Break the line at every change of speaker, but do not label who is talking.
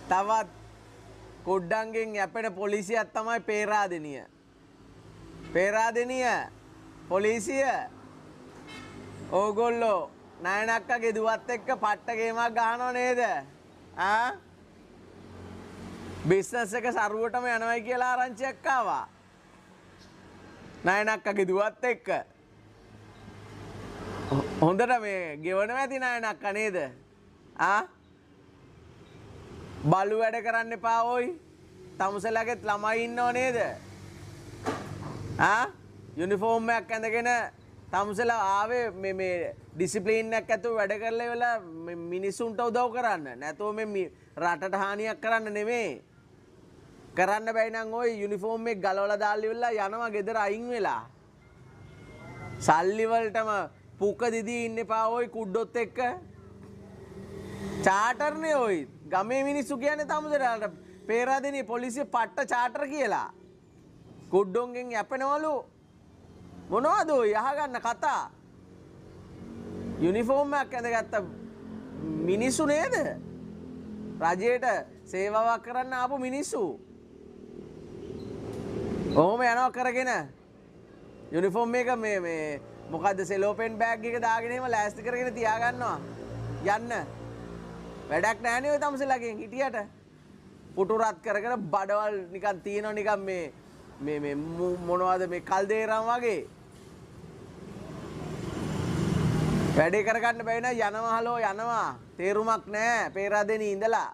තවත් කුඩ්ඩන්ගෙන් යැපෙන පොලිසියක් තමයි පේරාදෙනිය. පේරාදෙනිය පොලිසිය ඕගොල්ලෝ නයනක්කගේ දුවත් එක්ක පට්ට ගේමක් ගහනව නේද? බිස්නස් එක සරුවටම යනවයි කියලා ආරංචියක් ආවා. නයනක්කගේ දුවත් එක්ක. හොඳට මේ ගෙවනවා ඇති නයනක්කා නේද? බලු වැඩ කරන්න එපා ඕයි. තමුසලගෙත් ළමයි ඉන්නව නේද? යුනිෆෝම් එකක් ඇඳගෙන තමුසලා ආවේ මේ ඩිසිප්ලින් එකක් ඇතුව වැඩ කරලා ඉවලා මිනිස්සුන්ට උදව් කරන්න. නැතෝ මේ රටට හානියක් කරන්න නෙමෙයි. කරන්න බැයි නම් ওই යුනිෆෝම් එක ගලවලා දාලා ඉවලා යනවා ගෙදර අයින් වෙලා. සල්ලි වලටම පුක දිදී ඉන්න එපා ওই කුඩොත් එක්ක. චාටර්නේ ওই ගමේ මිනිස්සු කියන්නේ තමුසලාට පේරාදෙනිය පොලිසිය පට්ට චාටර් කියලා. කුඩ්ඩොන්ගෙන් යැපෙනවලු. මොනවද ඔය අහගන්න කතා? යුනිෆෝම් එකක් ඇඳගත්ත මිනිස්සු නේද? රජයට සේවාවක් කරන්න ආපු මිනිස්සු. ඔහොම යනවා කරගෙන යුනිෆෝම් එක මේ මොකද්ද සෙලෝපෙන් බෑග් එක දාගෙන එහෙම ලෑස්ති කරගෙන තියාගන්නවා. යන්න. වැඩක් නැහැ නේ ඔය තමුසලාගෙන් හිටියට. පුටු රත් කරගෙන බඩවල් නිකන් තියෙනවා නිකන් මේ මොනවද මේ කල්දේරම් වගේ. වැඩේ කරගන්න බැයි නම් යනවා හලෝ යනවා. තේරුමක් නැහැ පේරාදෙනිය ඉඳලා.